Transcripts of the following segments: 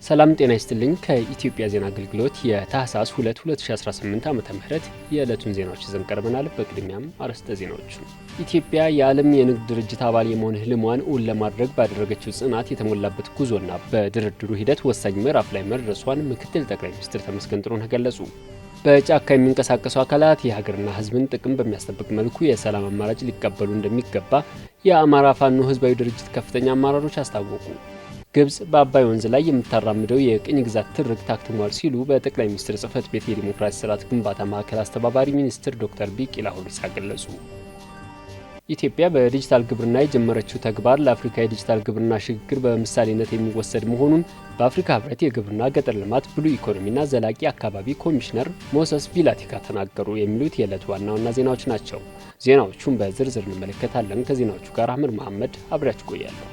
ሰላም ጤና ይስጥልኝ። ከኢትዮጵያ ዜና አገልግሎት የታህሳስ 2 2018 ዓ.ም የዕለቱን ዜናዎች ይዘን ቀርበናል። በቅድሚያም አርዕስተ ዜናዎቹ። ኢትዮጵያ የዓለም የንግድ ድርጅት አባል የመሆን ህልሟን እውን ለማድረግ ባደረገችው ጽናት የተሞላበት ጉዞና በድርድሩ ሂደት ወሳኝ ምዕራፍ ላይ መድረሷን ምክትል ጠቅላይ ሚኒስትር ተመስገን ጥሩነህ ገለጹ። በጫካ የሚንቀሳቀሱ አካላት የሀገርና ህዝብን ጥቅም በሚያስጠብቅ መልኩ የሰላም አማራጭ ሊቀበሉ እንደሚገባ የአማራ ፋኖ ህዝባዊ ድርጅት ከፍተኛ አመራሮች አስታወቁ። ግብጽ በአባይ ወንዝ ላይ የምታራምደው የቅኝ ግዛት ትርክት አክትሟል ሲሉ በጠቅላይ ሚኒስትር ጽህፈት ቤት የዲሞክራሲ ስርዓት ግንባታ ማዕከል አስተባባሪ ሚኒስትር ዶክተር ቢቂላ ሁሪሳ ገለጹ። ኢትዮጵያ በዲጂታል ግብርና የጀመረችው ተግባር ለአፍሪካ የዲጂታል ግብርና ሽግግር በምሳሌነት የሚወሰድ መሆኑን በአፍሪካ ህብረት የግብርና ገጠር ልማት ብሉ ኢኮኖሚና ዘላቂ አካባቢ ኮሚሽነር ሞሰስ ቢላቲካ ተናገሩ። የሚሉት የዕለቱ ዋና ዋና ዜናዎች ናቸው። ዜናዎቹን በዝርዝር እንመለከታለን። ከዜናዎቹ ጋር አህመድ መሐመድ አብሬያችሁ ቆያለሁ።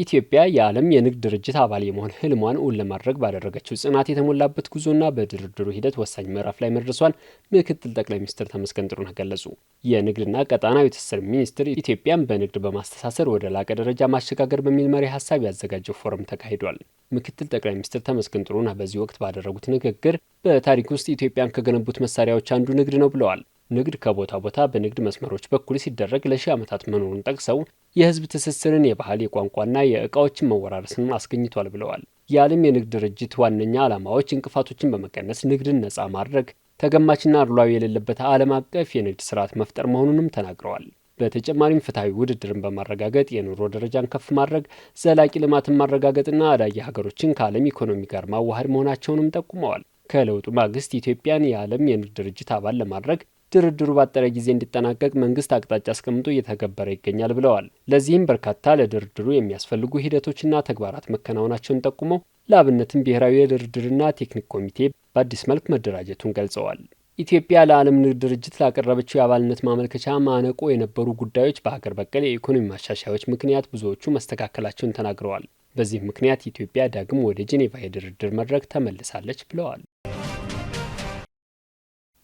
ኢትዮጵያ የዓለም የንግድ ድርጅት አባል የመሆን ህልሟን እውን ለማድረግ ባደረገችው ጽናት የተሞላበት ጉዞና በድርድሩ ሂደት ወሳኝ ምዕራፍ ላይ መድረሷን ምክትል ጠቅላይ ሚኒስትር ተመስገን ጥሩነህ ገለጹ። የንግድና ቀጣናዊ ትስስር ሚኒስቴር ኢትዮጵያን በንግድ በማስተሳሰር ወደ ላቀ ደረጃ ማሸጋገር በሚል መሪ ሀሳብ ያዘጋጀው ፎረም ተካሂዷል። ምክትል ጠቅላይ ሚኒስትር ተመስገን ጥሩነህ በዚህ ወቅት ባደረጉት ንግግር በታሪክ ውስጥ ኢትዮጵያን ከገነቡት መሳሪያዎች አንዱ ንግድ ነው ብለዋል። ንግድ ከቦታ ቦታ በንግድ መስመሮች በኩል ሲደረግ ለሺህ ዓመታት መኖሩን ጠቅሰው የህዝብ ትስስርን፣ የባህል፣ የቋንቋና የእቃዎችን መወራረስን አስገኝቷል ብለዋል። የዓለም የንግድ ድርጅት ዋነኛ ዓላማዎች እንቅፋቶችን በመቀነስ ንግድን ነፃ ማድረግ፣ ተገማችና አድሏዊ የሌለበት ዓለም አቀፍ የንግድ ስርዓት መፍጠር መሆኑንም ተናግረዋል። በተጨማሪም ፍትሐዊ ውድድርን በማረጋገጥ የኑሮ ደረጃን ከፍ ማድረግ፣ ዘላቂ ልማትን ማረጋገጥና አዳጊ ሀገሮችን ከዓለም ኢኮኖሚ ጋር ማዋሃድ መሆናቸውንም ጠቁመዋል። ከለውጡ ማግስት ኢትዮጵያን የዓለም የንግድ ድርጅት አባል ለማድረግ ድርድሩ ባጠረ ጊዜ እንዲጠናቀቅ መንግስት አቅጣጫ አስቀምጦ እየተገበረ ይገኛል ብለዋል። ለዚህም በርካታ ለድርድሩ የሚያስፈልጉ ሂደቶችና ተግባራት መከናወናቸውን ጠቁመው ለአብነትም ብሔራዊ የድርድርና ቴክኒክ ኮሚቴ በአዲስ መልክ መደራጀቱን ገልጸዋል። ኢትዮጵያ ለዓለም ንግድ ድርጅት ላቀረበችው የአባልነት ማመልከቻ ማነቆ የነበሩ ጉዳዮች በሀገር በቀል የኢኮኖሚ ማሻሻያዎች ምክንያት ብዙዎቹ መስተካከላቸውን ተናግረዋል። በዚህ ምክንያት ኢትዮጵያ ዳግም ወደ ጄኔቫ የድርድር መድረክ ተመልሳለች ብለዋል።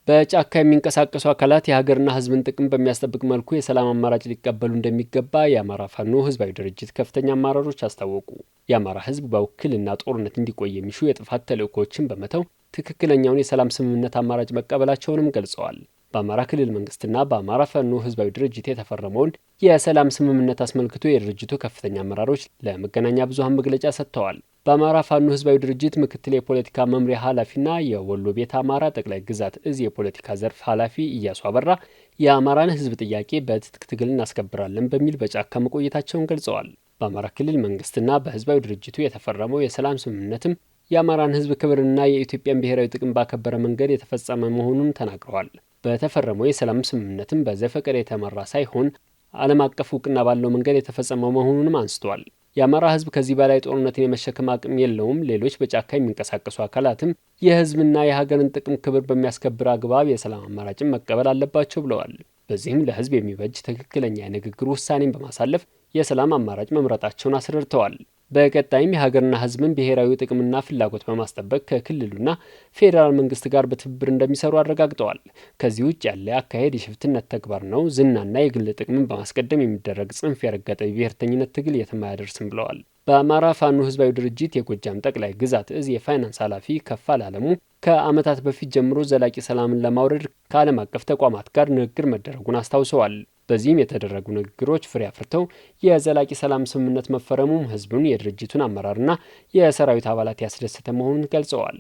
በጫካ የሚንቀሳቀሱ አካላት የሀገርና ህዝብን ጥቅም በሚያስጠብቅ መልኩ የሰላም አማራጭ ሊቀበሉ እንደሚገባ የአማራ ፋኖ ህዝባዊ ድርጅት ከፍተኛ አመራሮች አስታወቁ። የአማራ ህዝብ በውክልና ጦርነት እንዲቆይ የሚሹ የጥፋት ተልዕኮችን በመተው ትክክለኛውን የሰላም ስምምነት አማራጭ መቀበላቸውንም ገልጸዋል። በአማራ ክልል መንግስትና በአማራ ፋኖ ህዝባዊ ድርጅት የተፈረመውን የሰላም ስምምነት አስመልክቶ የድርጅቱ ከፍተኛ አመራሮች ለመገናኛ ብዙሃን መግለጫ ሰጥተዋል። በአማራ ፋኖ ህዝባዊ ድርጅት ምክትል የፖለቲካ መምሪያ ኃላፊና የወሎ ቤት አማራ ጠቅላይ ግዛት እዝ የፖለቲካ ዘርፍ ኃላፊ እያሱ አበራ የአማራን ህዝብ ጥያቄ በትጥቅ ትግል እናስከብራለን በሚል በጫካ መቆየታቸውን ገልጸዋል። በአማራ ክልል መንግስትና በህዝባዊ ድርጅቱ የተፈረመው የሰላም ስምምነትም የአማራን ህዝብ ክብርና የኢትዮጵያን ብሔራዊ ጥቅም ባከበረ መንገድ የተፈጸመ መሆኑን ተናግረዋል። በተፈረመው የሰላም ስምምነትም በዘፈቀደ የተመራ ሳይሆን ዓለም አቀፍ እውቅና ባለው መንገድ የተፈጸመ መሆኑንም አንስተዋል። የአማራ ህዝብ ከዚህ በላይ ጦርነትን የመሸከም አቅም የለውም። ሌሎች በጫካ የሚንቀሳቀሱ አካላትም የህዝብና የሀገርን ጥቅም ክብር በሚያስከብር አግባብ የሰላም አማራጭን መቀበል አለባቸው ብለዋል። በዚህም ለህዝብ የሚበጅ ትክክለኛ የንግግር ውሳኔን በማሳለፍ የሰላም አማራጭ መምረጣቸውን አስረድተዋል። በቀጣይም የሀገርና ህዝብን ብሔራዊ ጥቅምና ፍላጎት በማስጠበቅ ከክልሉና ፌዴራል መንግስት ጋር በትብብር እንደሚሰሩ አረጋግጠዋል። ከዚህ ውጭ ያለ አካሄድ የሽፍትነት ተግባር ነው። ዝናና የግል ጥቅምን በማስቀደም የሚደረግ ጽንፍ የረገጠ የብሔርተኝነት ትግል የትም አያደርስም ብለዋል። በአማራ ፋኖ ህዝባዊ ድርጅት የጎጃም ጠቅላይ ግዛት እዝ የፋይናንስ ኃላፊ ከፋል አለሙ ከዓመታት በፊት ጀምሮ ዘላቂ ሰላምን ለማውረድ ከዓለም አቀፍ ተቋማት ጋር ንግግር መደረጉን አስታውሰዋል። በዚህም የተደረጉ ንግግሮች ፍሬ አፍርተው የዘላቂ ሰላም ስምምነት መፈረሙም ህዝቡን፣ የድርጅቱን አመራርና የሰራዊት አባላት ያስደሰተ መሆኑን ገልጸዋል።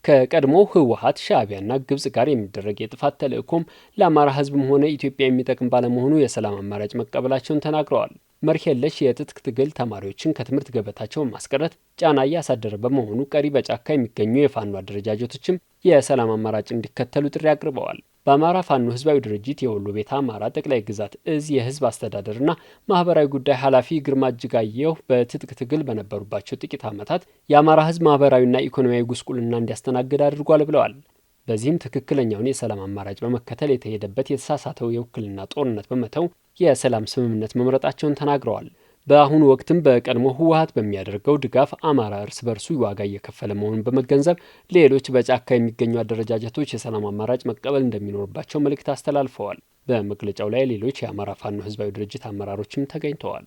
ከቀድሞ ህወሓት፣ ሻዕቢያና ግብጽ ጋር የሚደረግ የጥፋት ተልዕኮም ለአማራ ህዝብም ሆነ ኢትዮጵያ የሚጠቅም ባለመሆኑ የሰላም አማራጭ መቀበላቸውን ተናግረዋል። መርህ የለሽ የትጥቅ ትግል ተማሪዎችን ከትምህርት ገበታቸው ማስቀረት ጫና እያሳደረ በመሆኑ ቀሪ በጫካ የሚገኙ የፋኖ አደረጃጀቶችም የሰላም አማራጭ እንዲከተሉ ጥሪ አቅርበዋል። በአማራ ፋኖ ህዝባዊ ድርጅት የወሎ ቤት አማራ ጠቅላይ ግዛት እዝ የህዝብ አስተዳደርና ማህበራዊ ጉዳይ ኃላፊ ግርማ እጅጋየሁ በትጥቅ ትግል በነበሩባቸው ጥቂት ዓመታት የአማራ ህዝብ ማህበራዊና ኢኮኖሚያዊ ጉስቁልና እንዲያስተናግድ አድርጓል ብለዋል። በዚህም ትክክለኛውን የሰላም አማራጭ በመከተል የተሄደበት የተሳሳተው የውክልና ጦርነት በመተው የሰላም ስምምነት መምረጣቸውን ተናግረዋል። በአሁኑ ወቅትም በቀድሞ ህወሓት በሚያደርገው ድጋፍ አማራ እርስ በርሱ ዋጋ እየከፈለ መሆኑን በመገንዘብ ሌሎች በጫካ የሚገኙ አደረጃጀቶች የሰላም አማራጭ መቀበል እንደሚኖርባቸው መልእክት አስተላልፈዋል። በመግለጫው ላይ ሌሎች የአማራ ፋኖ ህዝባዊ ድርጅት አመራሮችም ተገኝተዋል።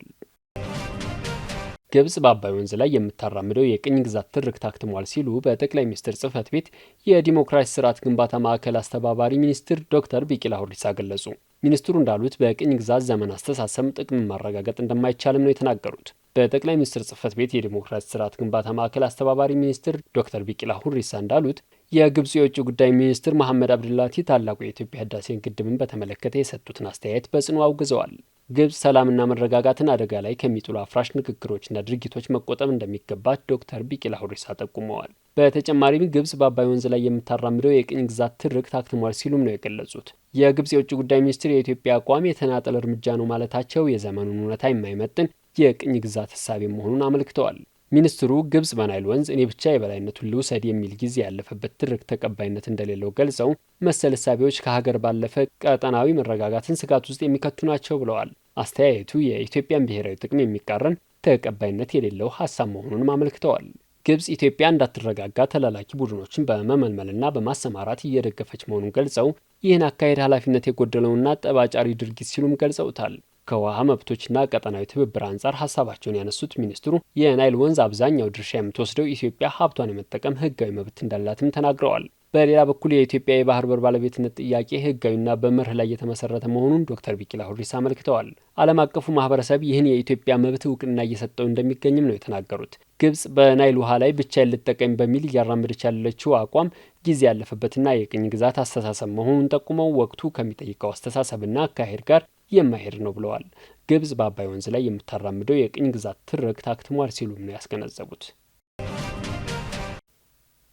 ግብጽ በአባይ ወንዝ ላይ የምታራምደው የቅኝ ግዛት ትርክት አክትሟል ሲሉ በጠቅላይ ሚኒስትር ጽህፈት ቤት የዲሞክራሲ ስርዓት ግንባታ ማዕከል አስተባባሪ ሚኒስትር ዶክተር ቢቂላ ሁሪሳ ገለጹ። ሚኒስትሩ እንዳሉት በቅኝ ግዛት ዘመን አስተሳሰብ ጥቅምን ማረጋገጥ እንደማይቻልም ነው የተናገሩት። በጠቅላይ ሚኒስትር ጽህፈት ቤት የዲሞክራሲ ስርዓት ግንባታ ማዕከል አስተባባሪ ሚኒስትር ዶክተር ቢቂላ ሁሪሳ እንዳሉት የግብጽ የውጭ ጉዳይ ሚኒስትር መሐመድ አብዱላቲ ታላቁ የኢትዮጵያ ህዳሴን ግድብን በተመለከተ የሰጡትን አስተያየት በጽኑ አውግዘዋል። ግብጽ ሰላምና መረጋጋትን አደጋ ላይ ከሚጥሉ አፍራሽ ንግግሮችና ድርጊቶች መቆጠብ እንደሚገባት ዶክተር ቢቂላ ሁሪሳ ጠቁመዋል። በተጨማሪም ግብጽ በአባይ ወንዝ ላይ የምታራምደው የቅኝ ግዛት ትርክት አክትሟል ሲሉም ነው የገለጹት። የግብጽ የውጭ ጉዳይ ሚኒስትር የኢትዮጵያ አቋም የተናጠል እርምጃ ነው ማለታቸው የዘመኑን እውነታ የማይመጥን የቅኝ ግዛት ህሳቤ መሆኑን አመልክተዋል። ሚኒስትሩ ግብጽ በናይል ወንዝ እኔ ብቻ የበላይነቱን ልውሰድ የሚል ጊዜ ያለፈበት ትርክት ተቀባይነት እንደሌለው ገልጸው መሰል እሳቤዎች ከሀገር ባለፈ ቀጠናዊ መረጋጋትን ስጋት ውስጥ የሚከቱ ናቸው ብለዋል። አስተያየቱ የኢትዮጵያን ብሔራዊ ጥቅም የሚቃረን ተቀባይነት የሌለው ሀሳብ መሆኑንም አመልክተዋል። ግብጽ ኢትዮጵያ እንዳትረጋጋ ተላላኪ ቡድኖችን በመመልመልና በማሰማራት እየደገፈች መሆኑን ገልጸው ይህን አካሄድ ኃላፊነት የጎደለውና ጠባጫሪ ድርጊት ሲሉም ገልጸውታል። ከውሃ መብቶችና ቀጠናዊ ትብብር አንጻር ሀሳባቸውን ያነሱት ሚኒስትሩ የናይል ወንዝ አብዛኛው ድርሻ የምትወስደው ኢትዮጵያ ሀብቷን የመጠቀም ህጋዊ መብት እንዳላትም ተናግረዋል። በሌላ በኩል የኢትዮጵያ የባህር በር ባለቤትነት ጥያቄ ህጋዊና በመርህ ላይ የተመሰረተ መሆኑን ዶክተር ቢቂላ ሁሪሳ አመልክተዋል። ዓለም አቀፉ ማህበረሰብ ይህን የኢትዮጵያ መብት እውቅና እየሰጠው እንደሚገኝም ነው የተናገሩት። ግብጽ በናይል ውሃ ላይ ብቻዬን ልጠቀም በሚል እያራመደች ያለችው አቋም ጊዜ ያለፈበትና የቅኝ ግዛት አስተሳሰብ መሆኑን ጠቁመው ወቅቱ ከሚጠይቀው አስተሳሰብና አካሄድ ጋር የማይሄድ ነው ብለዋል። ግብጽ በአባይ ወንዝ ላይ የምታራምደው የቅኝ ግዛት ትርክት አክትሟል ሲሉም ነው ያስገነዘቡት።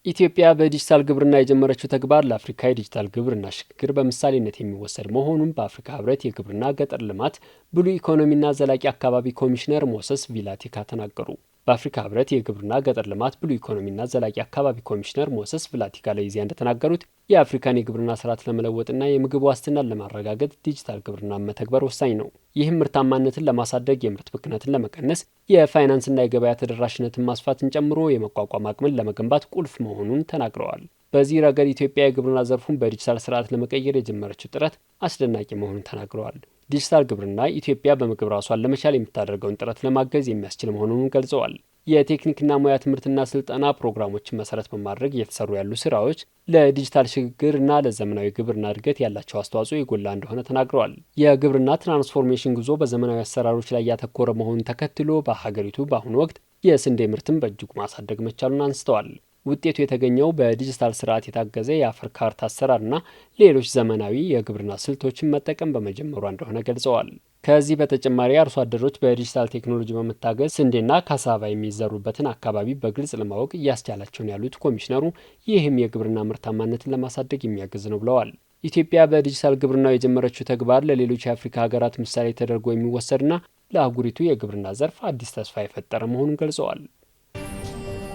ኢትዮጵያ በዲጂታል ግብርና የጀመረችው ተግባር ለአፍሪካ የዲጂታል ግብርና ሽግግር በምሳሌነት የሚወሰድ መሆኑን በአፍሪካ ህብረት የግብርና ገጠር ልማት ብሉ ኢኮኖሚና ዘላቂ አካባቢ ኮሚሽነር ሞሰስ ቪላቲካ ተናገሩ። በአፍሪካ ህብረት የግብርና ገጠር ልማት ብሉ ኢኮኖሚና ዘላቂ አካባቢ ኮሚሽነር ሞሰስ ቪላቲካ ለኢዜአ እንደተናገሩት የአፍሪካን የግብርና ስርዓት ለመለወጥና የምግብ ዋስትናን ለማረጋገጥ ዲጂታል ግብርና መተግበር ወሳኝ ነው። ይህም ምርታማነትን ለማሳደግ፣ የምርት ብክነትን ለመቀነስ፣ የፋይናንስና የገበያ ተደራሽነትን ማስፋትን ጨምሮ የመቋቋም አቅምን ለመገንባት ቁልፍ መሆኑን ተናግረዋል። በዚህ ረገድ ኢትዮጵያ የግብርና ዘርፉን በዲጂታል ስርዓት ለመቀየር የጀመረችው ጥረት አስደናቂ መሆኑን ተናግረዋል። ዲጂታል ግብርና ኢትዮጵያ በምግብ ራሷን ለመቻል የምታደርገውን ጥረት ለማገዝ የሚያስችል መሆኑን ገልጸዋል። የቴክኒክና ሙያ ትምህርትና ስልጠና ፕሮግራሞችን መሰረት በማድረግ እየተሰሩ ያሉ ስራዎች ለዲጂታል ሽግግርና ለዘመናዊ ግብርና እድገት ያላቸው አስተዋጽኦ የጎላ እንደሆነ ተናግረዋል። የግብርና ትራንስፎርሜሽን ጉዞ በዘመናዊ አሰራሮች ላይ ያተኮረ መሆኑን ተከትሎ በሀገሪቱ በአሁኑ ወቅት የስንዴ ምርትን በእጅጉ ማሳደግ መቻሉን አንስተዋል። ውጤቱ የተገኘው በዲጂታል ስርዓት የታገዘ የአፈር ካርታ አሰራርና ሌሎች ዘመናዊ የግብርና ስልቶችን መጠቀም በመጀመሯ እንደሆነ ገልጸዋል። ከዚህ በተጨማሪ አርሶ አደሮች በዲጂታል ቴክኖሎጂ በመታገዝ ስንዴና ካሳቫ የሚዘሩበትን አካባቢ በግልጽ ለማወቅ እያስቻላቸውን ያሉት ኮሚሽነሩ ይህም የግብርና ምርታማነትን ለማሳደግ የሚያግዝ ነው ብለዋል። ኢትዮጵያ በዲጂታል ግብርናው የጀመረችው ተግባር ለሌሎች የአፍሪካ ሀገራት ምሳሌ ተደርጎ የሚወሰድና ለአህጉሪቱ የግብርና ዘርፍ አዲስ ተስፋ የፈጠረ መሆኑን ገልጸዋል።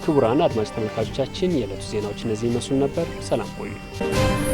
ክቡራን አድማጭ ተመልካቾቻችን የዕለቱ ዜናዎች እነዚህ ይመስሉ ነበር። ሰላም ቆዩ።